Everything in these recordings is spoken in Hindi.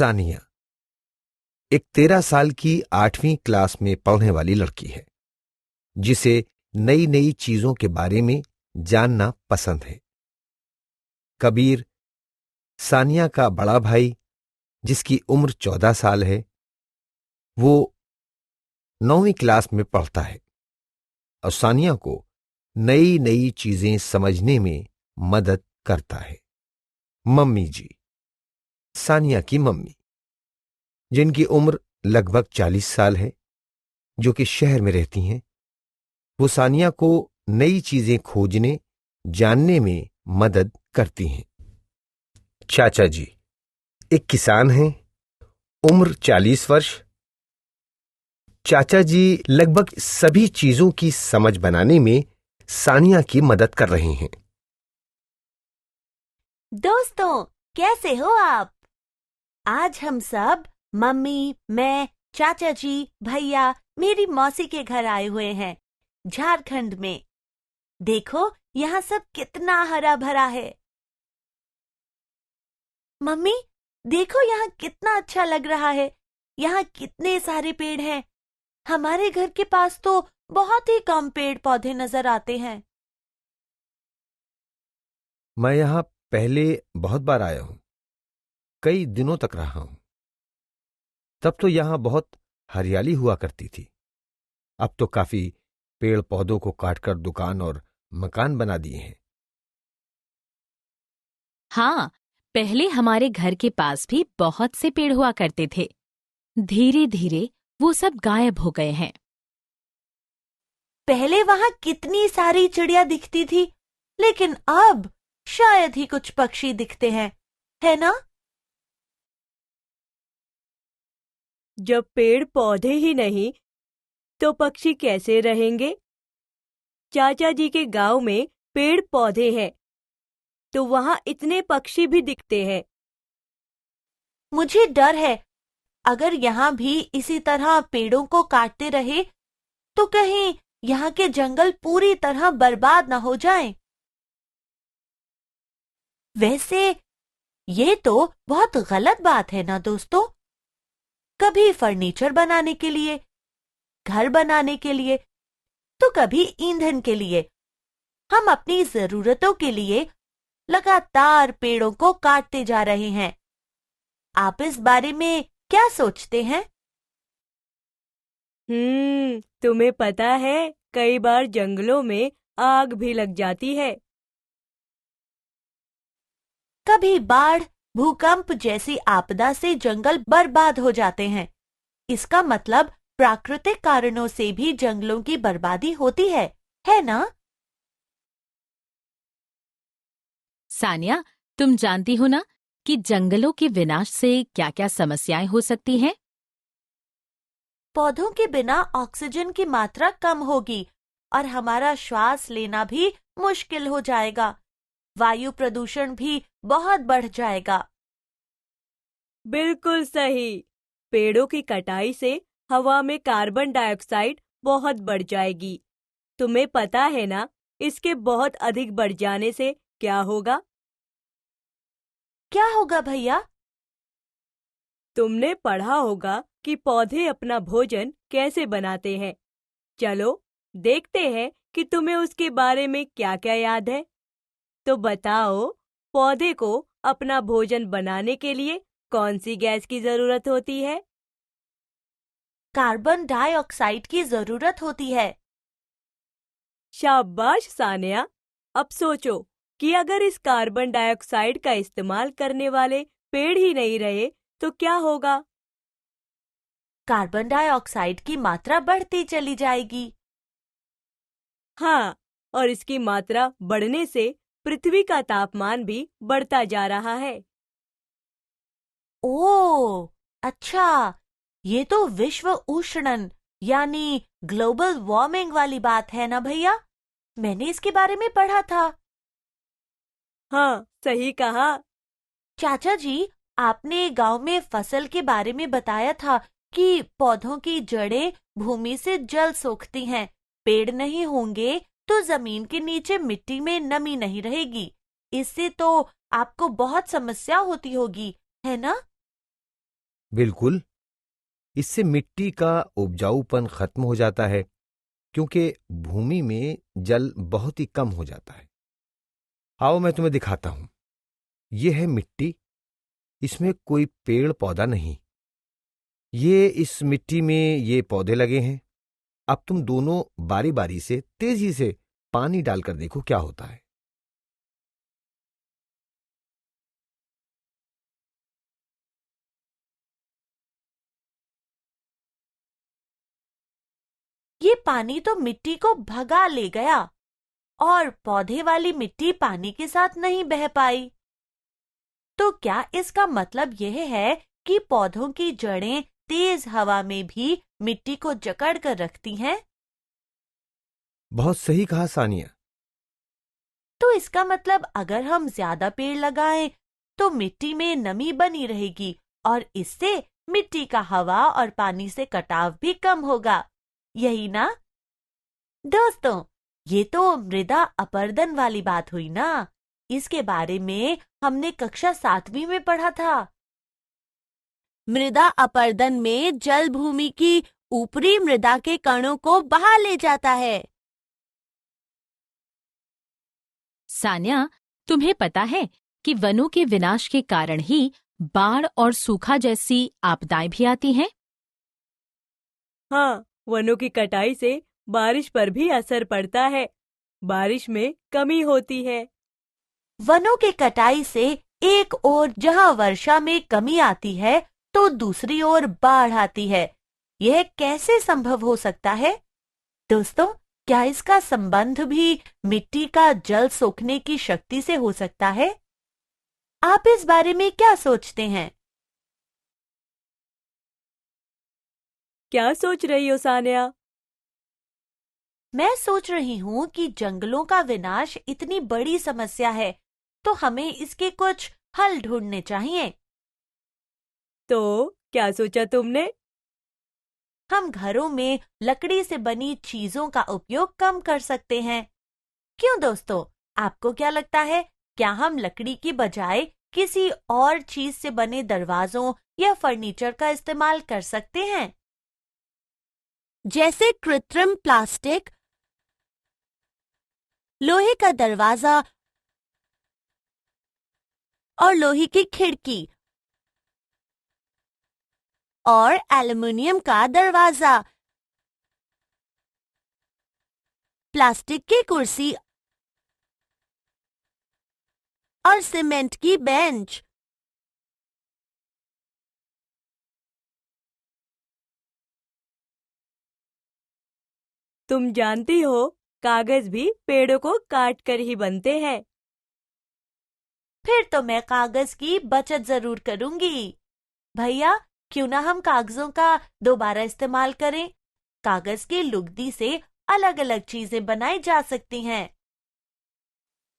सानिया एक 13 साल की 8वीं क्लास में पढ़ने वाली लड़की है जिसे नई नई चीजों के बारे में जानना पसंद है। कबीर, सानिया का बड़ा भाई जिसकी उम्र 14 साल है, वो 9वीं क्लास में पढ़ता है और सानिया को नई नई चीजें समझने में मदद करता है। मम्मी जी, सानिया की मम्मी, जिनकी उम्र लगभग 40 साल है, जो कि शहर में रहती हैं, वो सानिया को नई चीजें खोजने, जानने में मदद करती हैं। चाचा जी एक किसान हैं, उम्र 40 वर्ष। चाचा जी लगभग सभी चीजों की समझ बनाने में सानिया की मदद कर रहे हैं। दोस्तों, कैसे हो आप? आज हम सब मम्मी, मैं, चाचा जी, भैया, मेरी मौसी के घर आए हुए हैं, झारखंड में। देखो यहाँ सब कितना हरा भरा है। मम्मी, देखो यहाँ कितना अच्छा लग रहा है। यहाँ कितने सारे पेड़ हैं। हमारे घर के पास तो बहुत ही कम पेड़ पौधे नजर आते हैं। मैं यहां पहले बहुत बार आया हूं, कई दिनों तक रहा हूं। तब तो यहां बहुत हरियाली हुआ करती थी। अब तो काफी पेड़ पौधों को काटकर दुकान और मकान बना दिए हैं। हाँ, पहले हमारे घर के पास भी बहुत से पेड़ हुआ करते थे। धीरे धीरे वो सब गायब हो गए हैं। पहले वहां कितनी सारी चिड़िया दिखती थी, लेकिन अब शायद ही कुछ पक्षी दिखते हैं, है ना? जब पेड़ पौधे ही नहीं तो पक्षी कैसे रहेंगे? चाचा जी के गांव में पेड़ पौधे हैं, तो वहां इतने पक्षी भी दिखते हैं। मुझे डर है, अगर यहाँ भी इसी तरह पेड़ों को काटते रहे तो कहीं यहाँ के जंगल पूरी तरह बर्बाद ना हो जाएं। वैसे ये तो बहुत गलत बात है ना दोस्तों। कभी फर्नीचर बनाने के लिए, घर बनाने के लिए, तो कभी ईंधन के लिए हम अपनी जरूरतों के लिए लगातार पेड़ों को काटते जा रहे हैं। आप इस बारे में क्या सोचते हैं? तुम्हें पता है कई बार जंगलों में आग भी लग जाती है। कभी बाढ़, भूकंप जैसी आपदा से जंगल बर्बाद हो जाते हैं। इसका मतलब प्राकृतिक कारणों से भी जंगलों की बर्बादी होती है ना? सानिया, तुम जानती हो ना कि जंगलों के विनाश से क्या-क्या समस्याएं हो सकती हैं? पौधों के बिना ऑक्सीजन की मात्रा कम होगी और हमारा श्वास लेना भी मुश्किल हो जाएगा। वायु प्रदूषण भी बहुत बढ़ जाएगा। बिल्कुल सही। पेड़ों की कटाई से हवा में कार्बन डाइऑक्साइड बहुत बढ़ जाएगी। तुम्हें पता है ना, इसके बहुत अधिक बढ़ जाने से क्या होगा? क्या होगा भैया? तुमने पढ़ा होगा कि पौधे अपना भोजन कैसे बनाते हैं। चलो देखते हैं कि तुम्हें उसके बारे में क्या-क्या याद है। तो बताओ, पौधे को अपना भोजन बनाने के लिए कौन सी गैस की जरूरत होती है? कार्बन डाइऑक्साइड की जरूरत होती है। शाबाश सानिया। अब सोचो कि अगर इस कार्बन डाइऑक्साइड का इस्तेमाल करने वाले पेड़ ही नहीं रहे तो क्या होगा? कार्बन डाइऑक्साइड की मात्रा बढ़ती चली जाएगी। हाँ, और इसकी मात्रा बढ़ने से पृथ्वी का तापमान भी बढ़ता जा रहा है। ओह, अच्छा, ये तो विश्व उष्णन यानी ग्लोबल वार्मिंग वाली बात है ना भैया? मैंने इसके बारे में पढ़ा था। हाँ, सही कहा। चाचा जी, आपने गांव में फसल के बारे में बताया था कि पौधों की जड़ें भूमि से जल सोखती हैं। पेड़ नहीं होंगे तो जमीन के नीचे मिट्टी में नमी नहीं रहेगी। इससे तो आपको बहुत समस्या होती होगी, है ना? बिल्कुल, इससे मिट्टी का उपजाऊपन खत्म हो जाता है क्योंकि भूमि में जल बहुत ही कम हो जाता है। आओ मैं तुम्हें दिखाता हूं। यह है मिट्टी, इसमें कोई पेड़ पौधा नहीं। ये इस मिट्टी में ये पौधे लगे हैं। अब तुम दोनों बारी बारी से तेजी से पानी डालकर देखो क्या होता है। ये पानी तो मिट्टी को भगा ले गया और पौधे वाली मिट्टी पानी के साथ नहीं बह पाई। तो क्या इसका मतलब यह है कि पौधों की जड़ें तेज हवा में भी मिट्टी को जकड़ कर रखती हैं? बहुत सही कहा सानिया। तो इसका मतलब अगर हम ज्यादा पेड़ लगाएं तो मिट्टी में नमी बनी रहेगी और इससे मिट्टी का हवा और पानी से कटाव भी कम होगा, यही ना? दोस्तों, ये तो मृदा अपरदन वाली बात हुई ना। इसके बारे में हमने कक्षा 7वीं में पढ़ा था। मृदा अपरदन में जल भूमि की ऊपरी मृदा के कणों को बहा ले जाता है। सान्या, तुम्हें पता है कि वनों के विनाश के कारण ही बाढ़ और सूखा जैसी आपदाएं भी आती हैं? हाँ, वनों की कटाई से बारिश पर भी असर पड़ता है। बारिश में कमी होती है। वनों के कटाई से एक ओर जहां वर्षा में कमी आती है तो दूसरी ओर बाढ़ आती है। यह कैसे संभव हो सकता है? दोस्तों, क्या इसका संबंध भी मिट्टी का जल सोखने की शक्ति से हो सकता है? आप इस बारे में क्या सोचते हैं? क्या सोच रही हो सान्या? मैं सोच रही हूँ कि जंगलों का विनाश इतनी बड़ी समस्या है, तो हमें इसके कुछ हल ढूंढने चाहिए। तो क्या सोचा तुमने? हम घरों में लकड़ी से बनी चीजों का उपयोग कम कर सकते हैं। क्यों दोस्तों, आपको क्या लगता है? क्या हम लकड़ी की बजाय किसी और चीज से बने दरवाजों या फर्नीचर का इस्तेमाल कर सकते हैं? जैसे कृत्रिम प्लास्टिक, लोहे का दरवाजा और लोहे की खिड़की और एल्युमिनियम का दरवाजा, प्लास्टिक की कुर्सी और सीमेंट की बेंच। तुम जानती हो, कागज भी पेड़ों को काट कर ही बनते हैं। फिर तो मैं कागज की बचत जरूर करूंगी। भैया, क्यों ना हम कागजों का दोबारा इस्तेमाल करें? कागज की लुगदी से अलग अलग चीजें बनाई जा सकती हैं।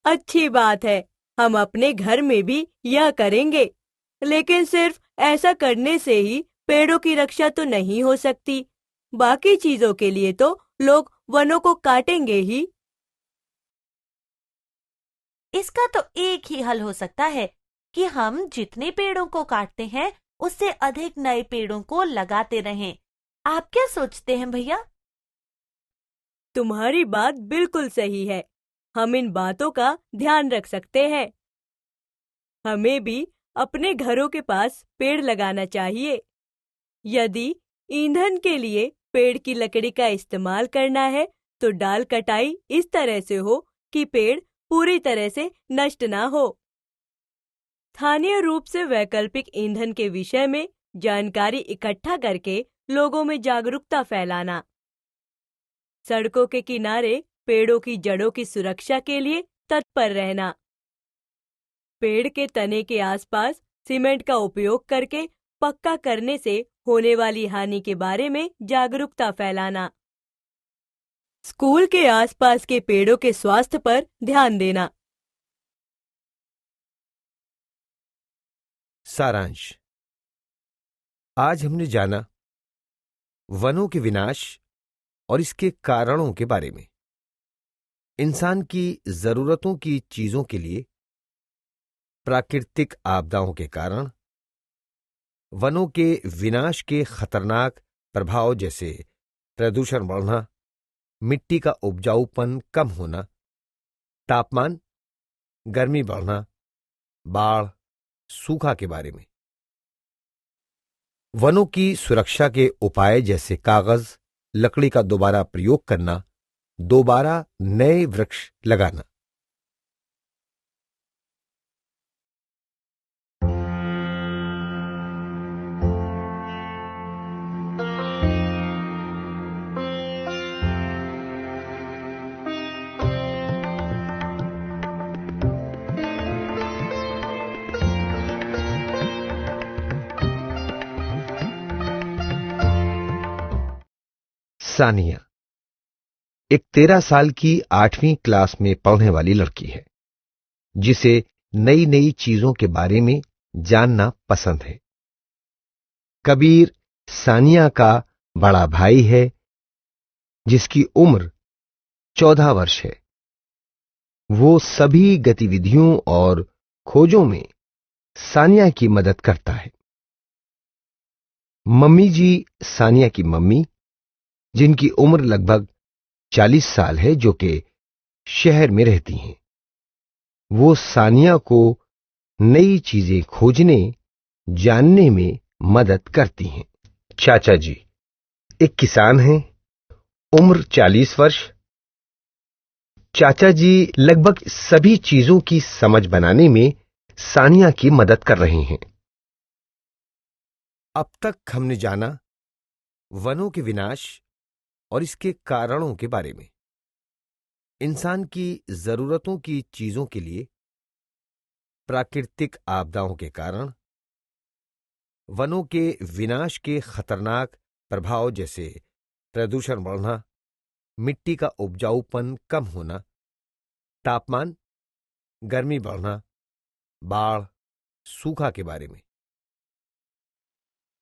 अच्छी बात है, हम अपने घर में भी यह करेंगे। लेकिन सिर्फ ऐसा करने से ही पेड़ों की रक्षा तो नहीं हो सकती। बाकी चीजों के लिए तो लोग वनों को काटेंगे ही। इसका तो एक ही हल हो सकता है कि हम जितने पेड़ों को काटते हैं उससे अधिक नए पेड़ों को लगाते रहें। आप क्या सोचते हैं भैया? तुम्हारी बात बिल्कुल सही है। हम इन बातों का ध्यान रख सकते हैं। हमें भी अपने घरों के पास पेड़ लगाना चाहिए। यदि ईंधन के लिए पेड़ की लकड़ी का इस्तेमाल करना है, तो डाल कटाई इस तरह से हो कि पेड़ पूरी तरह से नष्ट ना हो। स्थानीय रूप से वैकल्पिक ईंधन के विषय में जानकारी इकट्ठा करके लोगों में जागरूकता फैलाना। सड़कों के किनारे पेड़ों की जड़ों की सुरक्षा के लिए तत्पर रहना। पेड़ के तने के आसपास सीमेंट का उपयोग करके पक्का करने से होने वाली हानि के बारे में जागरूकता फैलाना। स्कूल के आसपास के पेड़ों के स्वास्थ्य पर ध्यान देना। सारांश। आज हमने जाना वनों के विनाश और इसके कारणों के बारे में। इंसान की जरूरतों की चीजों के लिए प्राकृतिक आपदाओं के कारण वनों के विनाश के खतरनाक प्रभाव जैसे प्रदूषण बढ़ना, मिट्टी का उपजाऊपन कम होना, तापमान, गर्मी बढ़ना, बाढ़, सूखा के बारे में। वनों की सुरक्षा के उपाय जैसे कागज, लकड़ी का दोबारा प्रयोग करना, दोबारा नए वृक्ष लगाना। सानिया एक 13 साल की 8वीं क्लास में पढ़ने वाली लड़की है, जिसे नई नई चीजों के बारे में जानना पसंद है। कबीर सानिया का बड़ा भाई है, जिसकी उम्र 14 वर्ष है। वो सभी गतिविधियों और खोजों में सानिया की मदद करता है। मम्मी जी सानिया की मम्मी, जिनकी उम्र लगभग 40 साल है, जो कि शहर में रहती हैं, वो सानिया को नई चीजें खोजने, जानने में मदद करती हैं। चाचा जी एक किसान हैं, उम्र 40 वर्ष। चाचा जी लगभग सभी चीजों की समझ बनाने में सानिया की मदद कर रहे हैं। अब तक हमने जाना वनों के विनाश और इसके कारणों के बारे में। इंसान की जरूरतों की चीजों के लिए प्राकृतिक आपदाओं के कारण, वनों के विनाश के खतरनाक प्रभाव जैसे प्रदूषण बढ़ना, मिट्टी का उपजाऊपन कम होना, तापमान, गर्मी बढ़ना, बाढ़, सूखा के बारे में।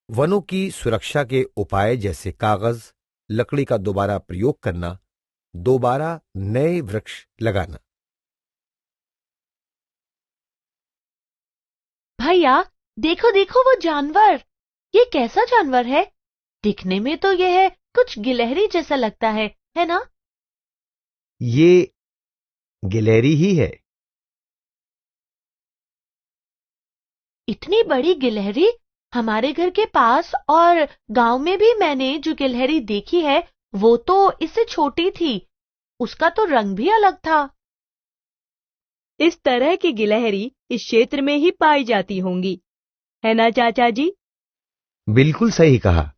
वनों की सुरक्षा के उपाय जैसे कागज, लकड़ी का दोबारा प्रयोग करना, दोबारा नए वृक्ष लगाना। भैया, देखो देखो वो जानवर। ये कैसा जानवर है? दिखने में तो यह है कुछ गिलहरी जैसा लगता है ना? ये गिलहरी ही है। इतनी बड़ी गिलहरी हमारे घर के पास और गांव में भी मैंने जो गिलहरी देखी है, वो तो इससे छोटी थी। उसका तो रंग भी अलग था। इस तरह की गिलहरी इस क्षेत्र में ही पाई जाती होंगी, है ना चाचा जी? बिल्कुल सही कहा।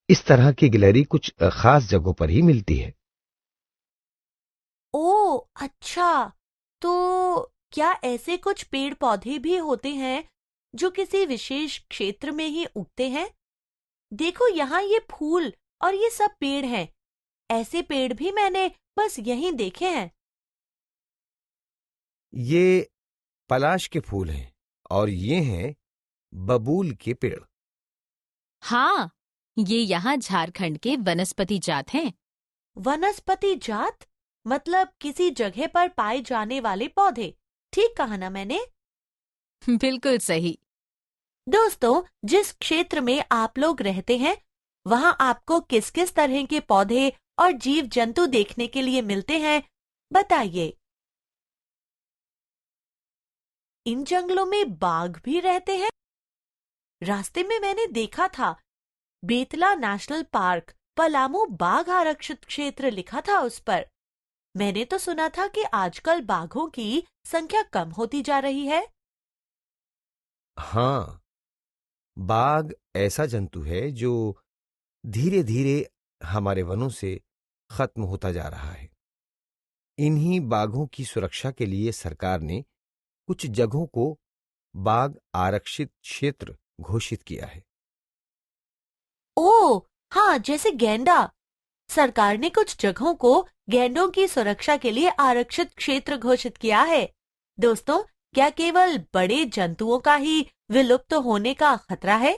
इस तरह की गिलहरी कुछ खास जगहों पर ही मिलती है। ओह, अच्छा। तो क्या ऐसे कुछ पेड़ पौधे भी होते हैं जो किसी विशेष क्षेत्र में ही उगते हैं? देखो, यहाँ ये फूल और ये सब पेड़ हैं। ऐसे पेड़ भी मैंने बस यहीं देखे हैं। ये पलाश के फूल हैं और ये हैं बबूल के पेड़। हाँ, ये यहाँ झारखंड के वनस्पति जात हैं। वनस्पति जात मतलब किसी जगह पर पाए जाने वाले पौधे। ठीक कहा ना मैंने? बिल्कुल सही। दोस्तों, जिस क्षेत्र में आप लोग रहते हैं, वहां आपको किस किस तरह के पौधे और जीव जंतु देखने के लिए मिलते हैं, बताइए। इन जंगलों में बाघ भी रहते हैं। रास्ते में मैंने देखा था, बेतला नेशनल पार्क पलामू बाघ आरक्षित क्षेत्र लिखा था उस पर। मैंने तो सुना था कि आजकल बाघों की संख्या कम होती जा रही है। हाँ, बाघ ऐसा जंतु है जो धीरे धीरे हमारे वनों से खत्म होता जा रहा है। इन्हीं बाघों की सुरक्षा के लिए सरकार ने कुछ जगहों को बाघ आरक्षित क्षेत्र घोषित किया है। ओह, हाँ, जैसे गैंडा। सरकार ने कुछ जगहों को गैंडों की सुरक्षा के लिए आरक्षित क्षेत्र घोषित किया है। दोस्तों, क्या केवल बड़े जंतुओं का ही विलुप्त होने का खतरा है?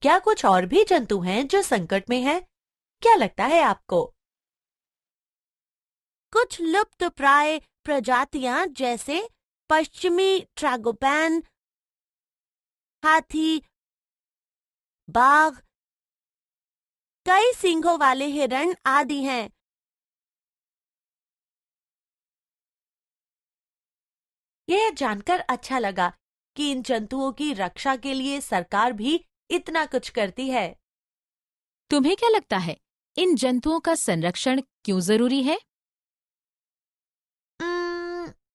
क्या कुछ और भी जंतु हैं जो संकट में हैं? क्या लगता है आपको? कुछ लुप्त प्राय प्रजातियां जैसे पश्चिमी ट्रैगोपैन, हाथी, बाघ, कई सींगों वाले हिरण आदि हैं। यह जानकर अच्छा लगा कि इन जंतुओं की रक्षा के लिए सरकार भी इतना कुछ करती है। तुम्हें क्या लगता है, इन जंतुओं का संरक्षण क्यों जरूरी है?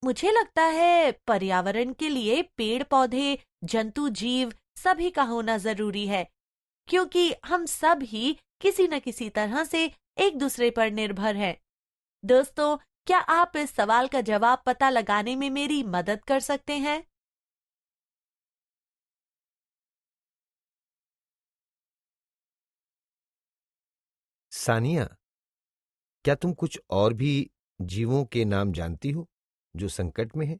मुझे लगता है पर्यावरण के लिए पेड़ पौधे, जंतु जीव सभी का होना जरूरी है, क्योंकि हम सब ही किसी न किसी तरह से एक दूसरे पर निर्भर हैं। दोस्तों, क्या आप इस सवाल का जवाब पता लगाने में मेरी मदद कर सकते हैं? सानिया, क्या तुम कुछ और भी जीवों के नाम जानती हो जो संकट में हैं?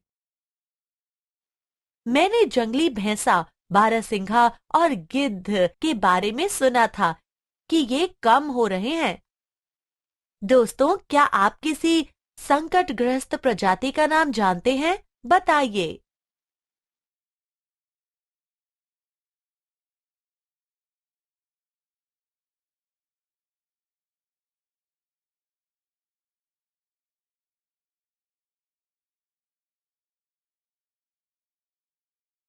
मैंने जंगली भैंसा, बारहसिंघा और गिद्ध के बारे में सुना था कि ये कम हो रहे हैं। दोस्तों, क्या आप किसी संकटग्रस्त प्रजाति का नाम जानते हैं? बताइए।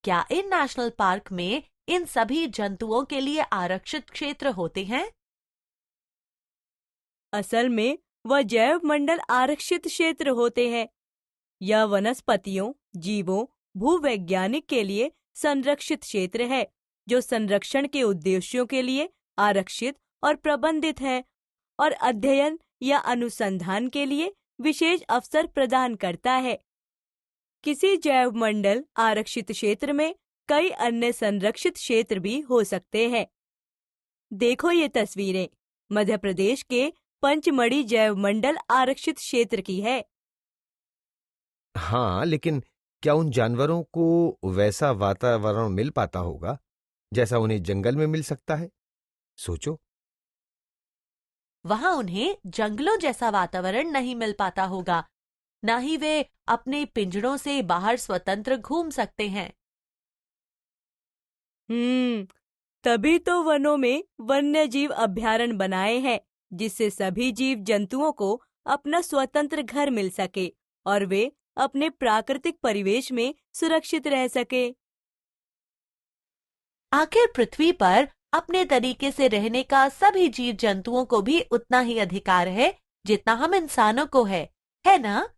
क्या इन नेशनल पार्क में इन सभी जंतुओं के लिए आरक्षित क्षेत्र होते हैं? असल में वह जैव मंडल आरक्षित क्षेत्र होते हैं। यह वनस्पतियों, जीवों, भूवैज्ञानिक के लिए संरक्षित क्षेत्र है, जो संरक्षण के उद्देश्यों के लिए आरक्षित और प्रबंधित है और अध्ययन या अनुसंधान के लिए विशेष अवसर प्रदान करता है। किसी जैव मंडल आरक्षित क्षेत्र में कई अन्य संरक्षित क्षेत्र भी हो सकते हैं। देखो ये तस्वीरें मध्य प्रदेश के पंचमढ़ी जैव मंडल आरक्षित क्षेत्र की है। हाँ, लेकिन क्या उन जानवरों को वैसा वातावरण मिल पाता होगा जैसा उन्हें जंगल में मिल सकता है? सोचो। वहां उन्हें जंगलों जैसा वातावरण नहीं मिल पाता होगा, ना ही वे अपने पिंजरों से बाहर स्वतंत्र घूम सकते हैं। तभी तो वनों में वन्य जीव अभयारण्य बनाए हैं, जिससे सभी जीव जंतुओं को अपना स्वतंत्र घर मिल सके और वे अपने प्राकृतिक परिवेश में सुरक्षित रह सके। आखिर पृथ्वी पर अपने तरीके से रहने का सभी जीव जंतुओं को भी उतना ही अधिकार है जितना हम इंसानों को है ना?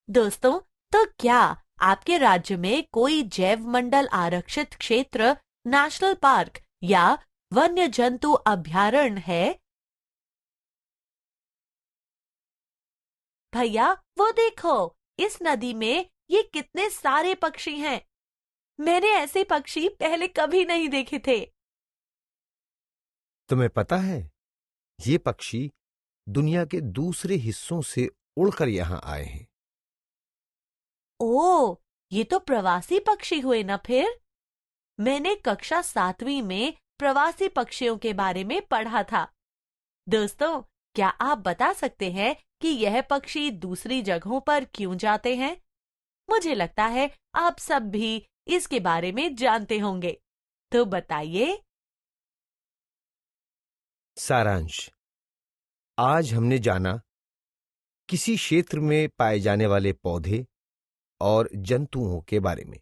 दोस्तों, तो क्या आपके राज्य में कोई जैव मंडल आरक्षित क्षेत्र, नेशनल पार्क या वन्य जंतु अभयारण्य है? भैया, वो देखो, इस नदी में ये कितने सारे पक्षी हैं। मैंने ऐसे पक्षी पहले कभी नहीं देखे थे। तुम्हें पता है, ये पक्षी दुनिया के दूसरे हिस्सों से उड़कर यहां आए हैं। ओह, ये तो प्रवासी पक्षी हुए ना फिर? मैंने कक्षा 7वीं में प्रवासी पक्षियों के बारे में पढ़ा था। दोस्तों, क्या आप बता सकते हैं कि यह पक्षी दूसरी जगहों पर क्यों जाते हैं? मुझे लगता है आप सब भी इसके बारे में जानते होंगे, तो बताइए। सारांश, आज हमने जाना किसी क्षेत्र में पाए जाने वाले पौधे और जंतुओं के बारे में,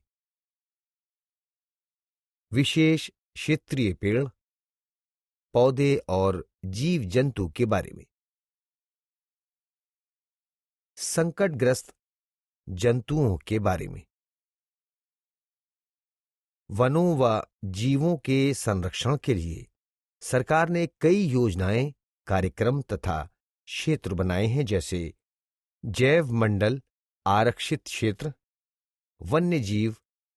विशेष क्षेत्रीय पेड़, पौधे और जीव जंतु के बारे में, संकटग्रस्त जंतुओं के बारे में, वनों व जीवों के संरक्षण के लिए सरकार ने कई योजनाएं, कार्यक्रम तथा क्षेत्र बनाए हैं, जैसे जैव मंडल आरक्षित क्षेत्र, वन्य जीव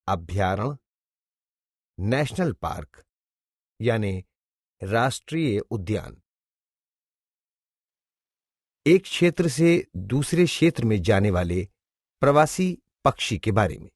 अभयारण्य, नेशनल पार्क यानी राष्ट्रीय उद्यान। एक क्षेत्र से दूसरे क्षेत्र में जाने वाले प्रवासी पक्षी के बारे में।